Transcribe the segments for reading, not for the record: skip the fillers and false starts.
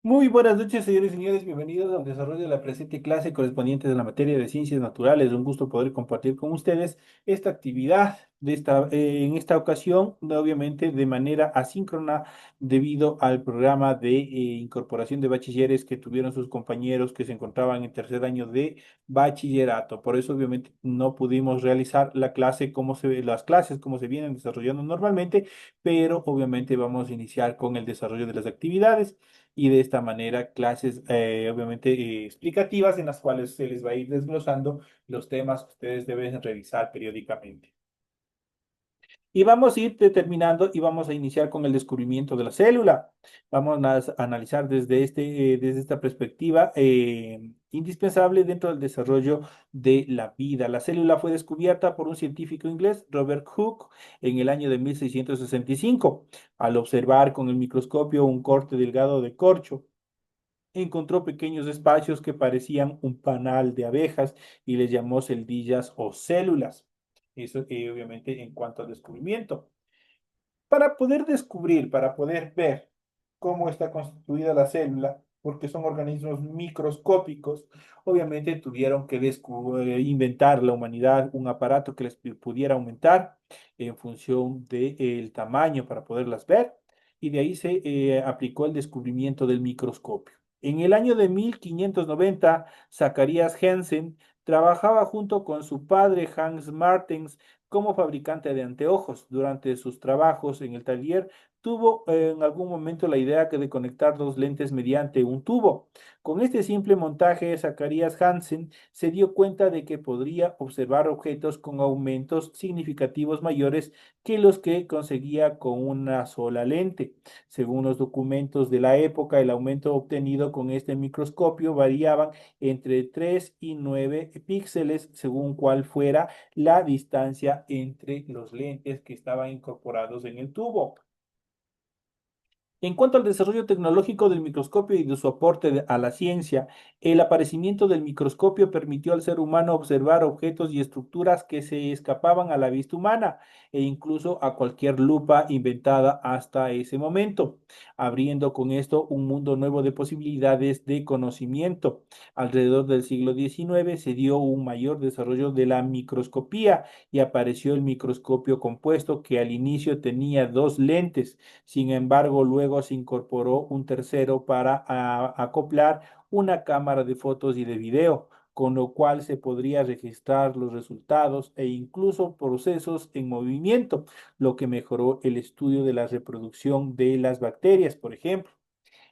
Muy buenas noches, señores y señores. Bienvenidos al desarrollo de la presente clase correspondiente de la materia de ciencias naturales. Un gusto poder compartir con ustedes esta actividad en esta ocasión, obviamente de manera asíncrona, debido al programa de incorporación de bachilleres que tuvieron sus compañeros que se encontraban en tercer año de bachillerato. Por eso, obviamente, no pudimos realizar las clases como se vienen desarrollando normalmente, pero obviamente vamos a iniciar con el desarrollo de las actividades y de esta manera clases obviamente explicativas en las cuales se les va a ir desglosando los temas que ustedes deben revisar periódicamente. Y vamos a ir determinando y vamos a iniciar con el descubrimiento de la célula. Vamos a analizar desde esta perspectiva indispensable dentro del desarrollo de la vida. La célula fue descubierta por un científico inglés, Robert Hooke, en el año de 1665. Al observar con el microscopio un corte delgado de corcho, encontró pequeños espacios que parecían un panal de abejas y les llamó celdillas o células. Eso obviamente en cuanto al descubrimiento. Para poder descubrir, para poder ver cómo está constituida la célula, porque son organismos microscópicos, obviamente tuvieron que inventar la humanidad un aparato que les pudiera aumentar en función del tamaño para poderlas ver, y de ahí se aplicó el descubrimiento del microscopio. En el año de 1590, Zacharias Hansen trabajaba junto con su padre Hans Martens como fabricante de anteojos. Durante sus trabajos en el taller, tuvo en algún momento la idea de conectar dos lentes mediante un tubo. Con este simple montaje, Zacharias Hansen se dio cuenta de que podría observar objetos con aumentos significativos mayores que los que conseguía con una sola lente. Según los documentos de la época, el aumento obtenido con este microscopio variaban entre 3 y 9 píxeles según cuál fuera la distancia entre los lentes que estaban incorporados en el tubo. En cuanto al desarrollo tecnológico del microscopio y de su aporte a la ciencia, el aparecimiento del microscopio permitió al ser humano observar objetos y estructuras que se escapaban a la vista humana e incluso a cualquier lupa inventada hasta ese momento, abriendo con esto un mundo nuevo de posibilidades de conocimiento. Alrededor del siglo XIX se dio un mayor desarrollo de la microscopía y apareció el microscopio compuesto que al inicio tenía dos lentes. Sin embargo, luego se incorporó un tercero para acoplar una cámara de fotos y de video, con lo cual se podría registrar los resultados e incluso procesos en movimiento, lo que mejoró el estudio de la reproducción de las bacterias, por ejemplo.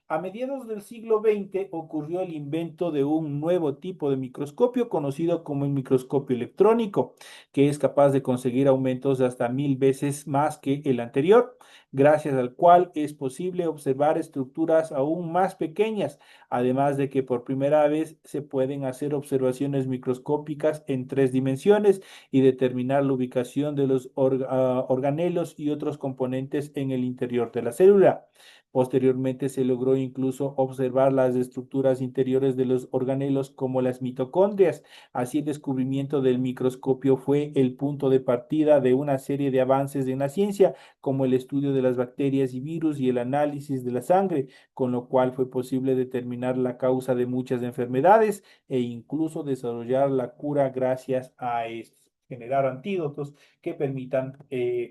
A mediados del siglo XX ocurrió el invento de un nuevo tipo de microscopio conocido como el microscopio electrónico, que es capaz de conseguir aumentos de hasta 1000 veces más que el anterior, gracias al cual es posible observar estructuras aún más pequeñas, además de que por primera vez se pueden hacer observaciones microscópicas en 3 dimensiones y determinar la ubicación de los organelos y otros componentes en el interior de la célula. Posteriormente se logró incluso observar las estructuras interiores de los organelos como las mitocondrias. Así el descubrimiento del microscopio fue el punto de partida de una serie de avances en la ciencia, como el estudio de las bacterias y virus y el análisis de la sangre, con lo cual fue posible determinar la causa de muchas enfermedades e incluso desarrollar la cura gracias a esto, generar antídotos que permitan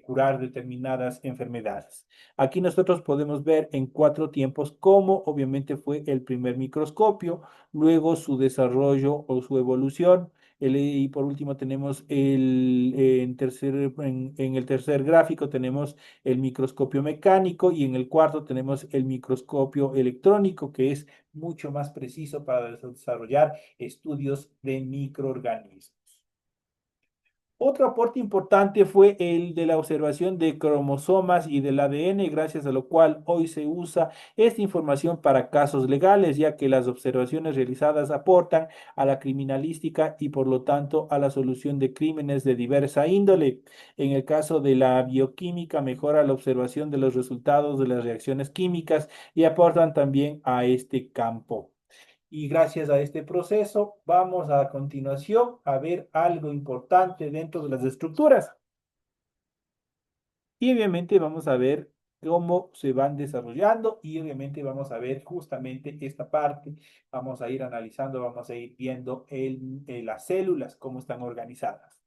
curar determinadas enfermedades. Aquí nosotros podemos ver en 4 tiempos cómo obviamente fue el primer microscopio, luego su desarrollo o su evolución. Y por último tenemos en el tercer gráfico tenemos el microscopio mecánico y en el cuarto tenemos el microscopio electrónico, que es mucho más preciso para desarrollar estudios de microorganismos. Otro aporte importante fue el de la observación de cromosomas y del ADN, gracias a lo cual hoy se usa esta información para casos legales, ya que las observaciones realizadas aportan a la criminalística y por lo tanto a la solución de crímenes de diversa índole. En el caso de la bioquímica, mejora la observación de los resultados de las reacciones químicas y aportan también a este campo. Y gracias a este proceso vamos a continuación a ver algo importante dentro de las estructuras. Y obviamente vamos a ver cómo se van desarrollando y obviamente vamos a ver justamente esta parte, vamos a ir analizando, vamos a ir viendo las células, cómo están organizadas.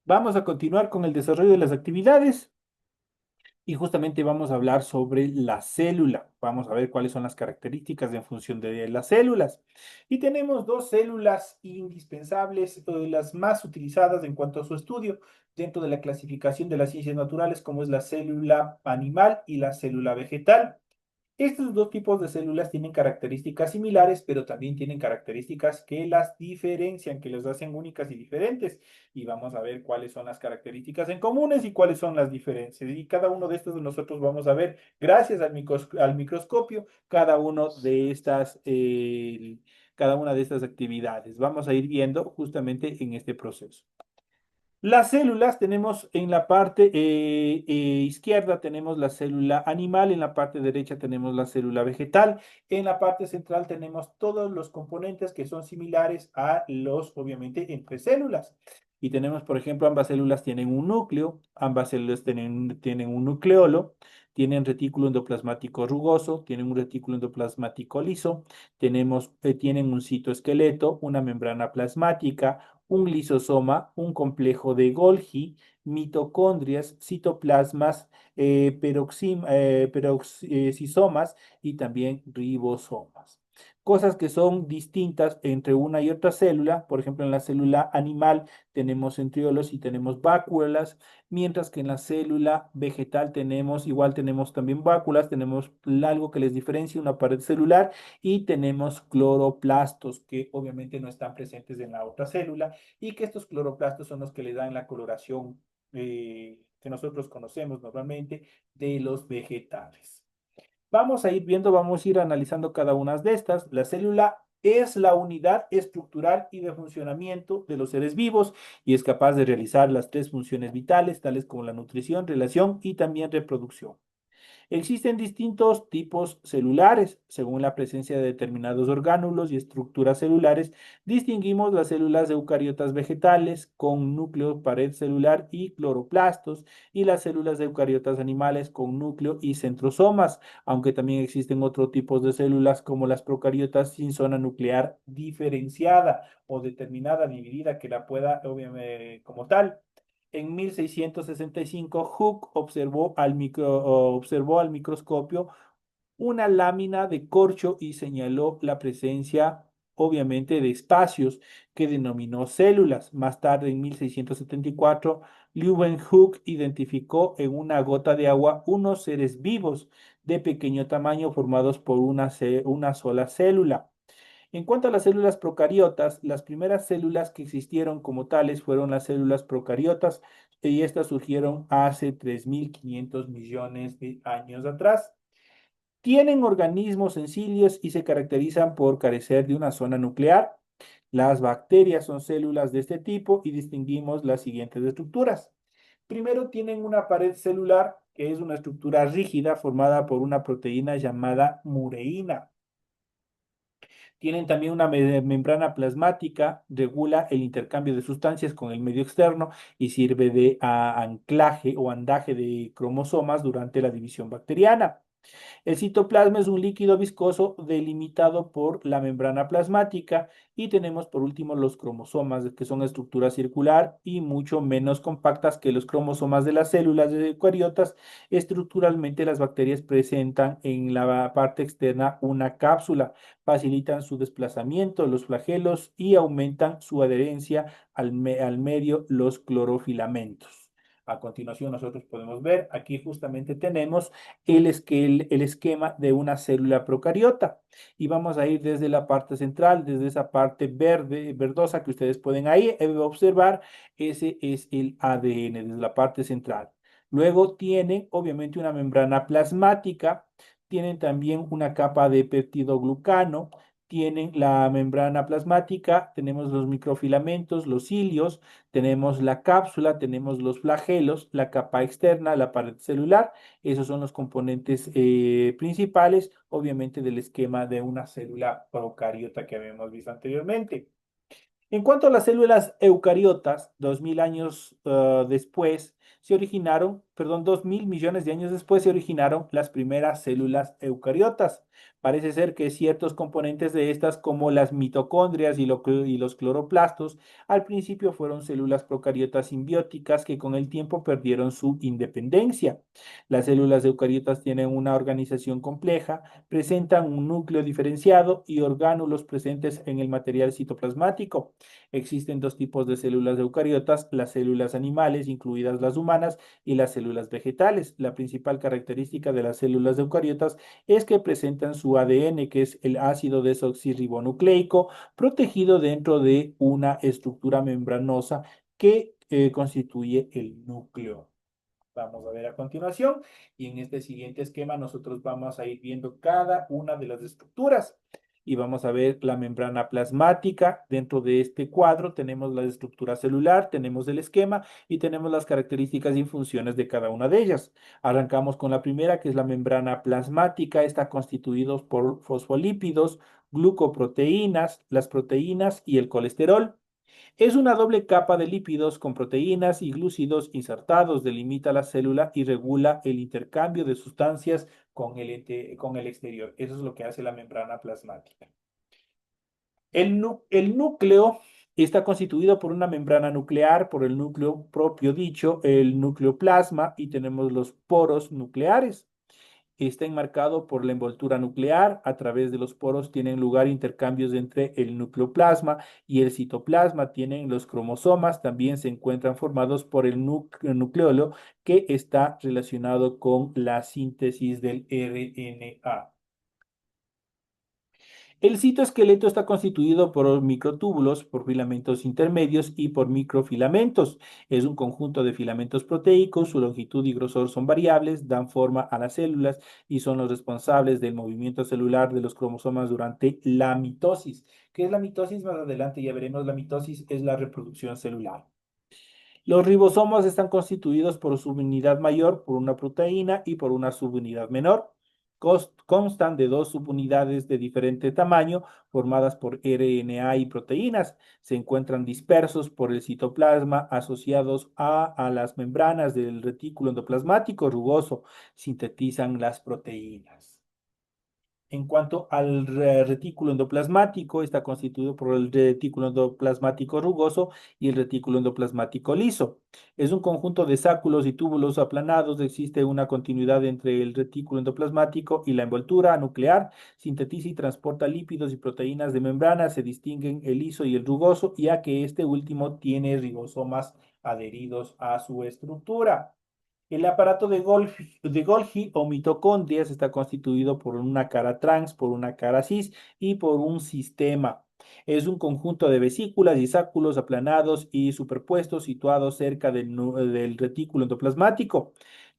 Vamos a continuar con el desarrollo de las actividades. Y justamente vamos a hablar sobre la célula. Vamos a ver cuáles son las características en función de las células. Y tenemos dos células indispensables, las más utilizadas en cuanto a su estudio dentro de la clasificación de las ciencias naturales, como es la célula animal y la célula vegetal. Estos dos tipos de células tienen características similares, pero también tienen características que las diferencian, que las hacen únicas y diferentes. Y vamos a ver cuáles son las características en comunes y cuáles son las diferencias. Y cada uno de estos nosotros vamos a ver, gracias al microscopio, cada una de estas actividades. Vamos a ir viendo justamente en este proceso. Las células tenemos en la parte izquierda tenemos la célula animal, en la parte derecha tenemos la célula vegetal, en la parte central tenemos todos los componentes que son similares a los, obviamente, entre células. Y tenemos, por ejemplo, ambas células tienen un núcleo, ambas células tienen un nucleolo, tienen retículo endoplasmático rugoso, tienen un retículo endoplasmático liso, tienen un citoesqueleto, una membrana plasmática, un lisosoma, un complejo de Golgi, mitocondrias, citoplasmas, peroxisomas y también ribosomas. Cosas que son distintas entre una y otra célula, por ejemplo, en la célula animal tenemos centriolos y tenemos vacuolas, mientras que en la célula vegetal igual tenemos también vacuolas, tenemos algo que les diferencia, una pared celular y tenemos cloroplastos que obviamente no están presentes en la otra célula y que estos cloroplastos son los que le dan la coloración que nosotros conocemos normalmente de los vegetales. Vamos a ir viendo, vamos a ir analizando cada una de estas. La célula es la unidad estructural y de funcionamiento de los seres vivos y es capaz de realizar las tres funciones vitales, tales como la nutrición, relación y también reproducción. Existen distintos tipos celulares. Según la presencia de determinados orgánulos y estructuras celulares, distinguimos las células eucariotas vegetales con núcleo, pared celular y cloroplastos y las células eucariotas animales con núcleo y centrosomas, aunque también existen otros tipos de células como las procariotas sin zona nuclear diferenciada o determinada, dividida, que la pueda, obviamente, como tal. En 1665, Hooke observó al microscopio una lámina de corcho y señaló la presencia, obviamente, de espacios que denominó células. Más tarde, en 1674, Leeuwenhoek identificó en una gota de agua unos seres vivos de pequeño tamaño formados por una sola célula. En cuanto a las células procariotas, las primeras células que existieron como tales fueron las células procariotas y estas surgieron hace 3.500 millones de años atrás. Tienen organismos sencillos y se caracterizan por carecer de una zona nuclear. Las bacterias son células de este tipo y distinguimos las siguientes estructuras. Primero tienen una pared celular, que es una estructura rígida formada por una proteína llamada mureína. Tienen también una membrana plasmática, regula el intercambio de sustancias con el medio externo y sirve de anclaje o andaje de cromosomas durante la división bacteriana. El citoplasma es un líquido viscoso delimitado por la membrana plasmática y tenemos por último los cromosomas, que son estructura circular y mucho menos compactas que los cromosomas de las células de eucariotas. Estructuralmente las bacterias presentan en la parte externa una cápsula, facilitan su desplazamiento, los flagelos y aumentan su adherencia al medio, los clorofilamentos. A continuación nosotros podemos ver, aquí justamente tenemos el esquema de una célula procariota. Y vamos a ir desde la parte central, desde esa parte verde, verdosa que ustedes pueden ahí observar, ese es el ADN desde la parte central. Luego tienen obviamente una membrana plasmática, tienen también una capa de peptidoglucano, tienen la membrana plasmática, tenemos los microfilamentos, los cilios, tenemos la cápsula, tenemos los flagelos, la capa externa, la pared celular. Esos son los componentes principales, obviamente, del esquema de una célula procariota que habíamos visto anteriormente. En cuanto a las células eucariotas, 2000 años después se originaron, perdón, 2000 millones de años después se originaron las primeras células eucariotas. Parece ser que ciertos componentes de estas, como las mitocondrias y los cloroplastos, al principio fueron células procariotas simbióticas que con el tiempo perdieron su independencia. Las células eucariotas tienen una organización compleja, presentan un núcleo diferenciado y orgánulos presentes en el material citoplasmático. Existen dos tipos de células eucariotas, las células animales, incluidas las humanas, y las células vegetales. La principal característica de las células eucariotas es que presentan su ADN, que es el ácido desoxirribonucleico, protegido dentro de una estructura membranosa que constituye el núcleo. Vamos a ver a continuación y en este siguiente esquema nosotros vamos a ir viendo cada una de las estructuras y vamos a ver la membrana plasmática. Dentro de este cuadro tenemos la estructura celular, tenemos el esquema y tenemos las características y funciones de cada una de ellas. Arrancamos con la primera, que es la membrana plasmática. Está constituido por fosfolípidos, glucoproteínas, las proteínas y el colesterol. Es una doble capa de lípidos con proteínas y glúcidos insertados, delimita la célula y regula el intercambio de sustancias con el exterior. Eso es lo que hace la membrana plasmática. El núcleo está constituido por una membrana nuclear, por el núcleo propio dicho, el nucleoplasma, y tenemos los poros nucleares. Está enmarcado por la envoltura nuclear. A través de los poros tienen lugar intercambios entre el nucleoplasma y el citoplasma. Tienen los cromosomas, también se encuentran formados por el nucleolo que está relacionado con la síntesis del RNA. El citoesqueleto está constituido por microtúbulos, por filamentos intermedios y por microfilamentos. Es un conjunto de filamentos proteicos, su longitud y grosor son variables, dan forma a las células y son los responsables del movimiento celular de los cromosomas durante la mitosis. ¿Qué es la mitosis? Más adelante ya veremos, la mitosis es la reproducción celular. Los ribosomas están constituidos por subunidad mayor, por una proteína y por una subunidad menor. Constan de dos subunidades de diferente tamaño formadas por RNA y proteínas. Se encuentran dispersos por el citoplasma asociados a las membranas del retículo endoplasmático rugoso. Sintetizan las proteínas. En cuanto al retículo endoplasmático, está constituido por el retículo endoplasmático rugoso y el retículo endoplasmático liso. Es un conjunto de sáculos y túbulos aplanados. Existe una continuidad entre el retículo endoplasmático y la envoltura nuclear. Sintetiza y transporta lípidos y proteínas de membrana. Se distinguen el liso y el rugoso, ya que este último tiene ribosomas adheridos a su estructura. El aparato de Golgi o mitocondrias está constituido por una cara trans, por una cara cis y por un sistema. Es un conjunto de vesículas y sáculos aplanados y superpuestos situados cerca del retículo endoplasmático.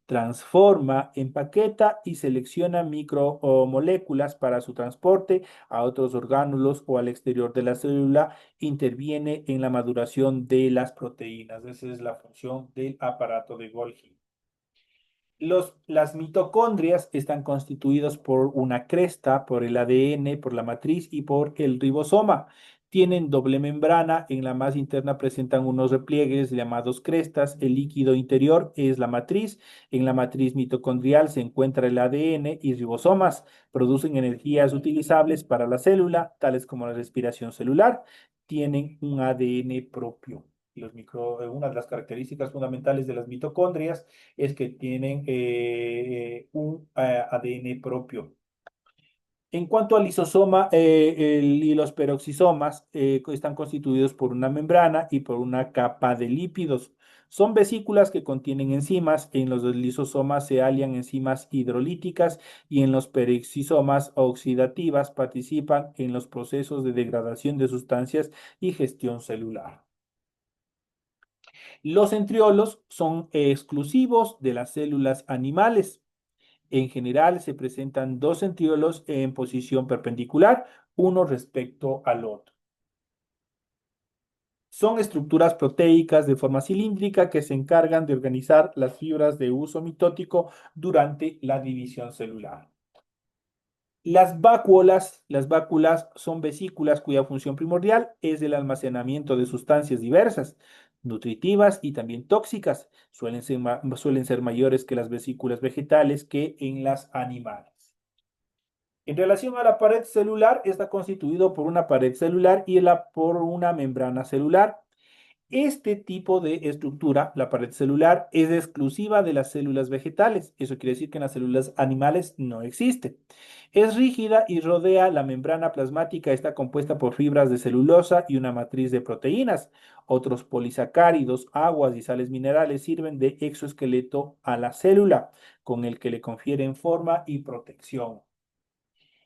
Transforma, empaqueta y selecciona micromoléculas para su transporte a otros orgánulos o al exterior de la célula. Interviene en la maduración de las proteínas. Esa es la función del aparato de Golgi. Las mitocondrias están constituidas por una cresta, por el ADN, por la matriz y por el ribosoma. Tienen doble membrana, en la más interna presentan unos repliegues llamados crestas, el líquido interior es la matriz, en la matriz mitocondrial se encuentra el ADN y ribosomas, producen energías utilizables para la célula, tales como la respiración celular, tienen un ADN propio. Una de las características fundamentales de las mitocondrias es que tienen un ADN propio. En cuanto al lisosoma y los peroxisomas, están constituidos por una membrana y por una capa de lípidos. Son vesículas que contienen enzimas. En los lisosomas se hallan enzimas hidrolíticas y en los peroxisomas oxidativas participan en los procesos de degradación de sustancias y gestión celular. Los centriolos son exclusivos de las células animales. En general se presentan dos centriolos en posición perpendicular, uno respecto al otro. Son estructuras proteicas de forma cilíndrica que se encargan de organizar las fibras de uso mitótico durante la división celular. Las váculas son vesículas cuya función primordial es el almacenamiento de sustancias diversas, nutritivas y también tóxicas. Suelen ser mayores que las vesículas vegetales que en las animales. En relación a la pared celular, está constituido por una pared celular y por una membrana celular. Este tipo de estructura, la pared celular, es exclusiva de las células vegetales. Eso quiere decir que en las células animales no existe. Es rígida y rodea la membrana plasmática. Está compuesta por fibras de celulosa y una matriz de proteínas. Otros polisacáridos, aguas y sales minerales sirven de exoesqueleto a la célula, con el que le confieren forma y protección.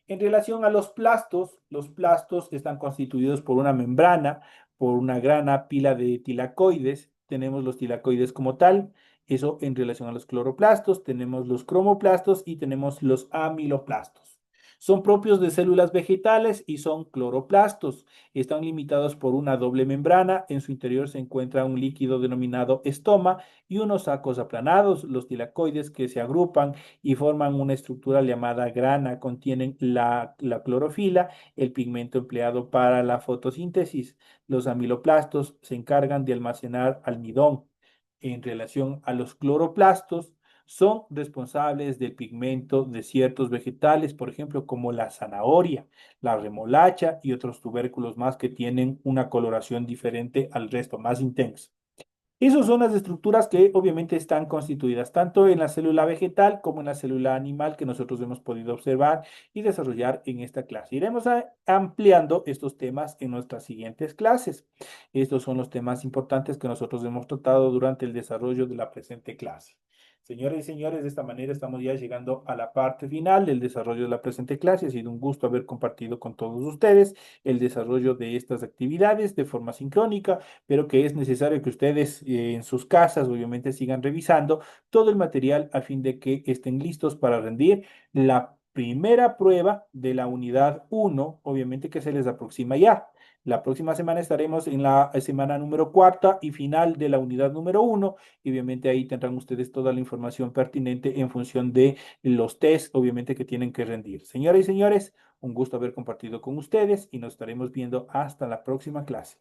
En relación a los plastos están constituidos por una membrana, por una gran pila de tilacoides. Tenemos los tilacoides como tal. Eso en relación a los cloroplastos. Tenemos los cromoplastos y tenemos los amiloplastos. Son propios de células vegetales y son cloroplastos. Están limitados por una doble membrana. En su interior se encuentra un líquido denominado estoma y unos sacos aplanados, los tilacoides, que se agrupan y forman una estructura llamada grana. Contienen la clorofila, el pigmento empleado para la fotosíntesis. Los amiloplastos se encargan de almacenar almidón. En relación a los cloroplastos, son responsables del pigmento de ciertos vegetales, por ejemplo, como la zanahoria, la remolacha y otros tubérculos más que tienen una coloración diferente al resto, más intensa. Esas son las estructuras que obviamente están constituidas tanto en la célula vegetal como en la célula animal que nosotros hemos podido observar y desarrollar en esta clase. Iremos ampliando estos temas en nuestras siguientes clases. Estos son los temas importantes que nosotros hemos tratado durante el desarrollo de la presente clase. Señoras y señores, de esta manera estamos ya llegando a la parte final del desarrollo de la presente clase. Ha sido un gusto haber compartido con todos ustedes el desarrollo de estas actividades de forma sincrónica, pero que es necesario que ustedes en sus casas obviamente sigan revisando todo el material a fin de que estén listos para rendir la primera prueba de la unidad uno, obviamente que se les aproxima ya. La próxima semana estaremos en la semana número cuarta y final de la unidad número uno, y obviamente ahí tendrán ustedes toda la información pertinente en función de los test, obviamente, que tienen que rendir. Señoras y señores, un gusto haber compartido con ustedes y nos estaremos viendo hasta la próxima clase.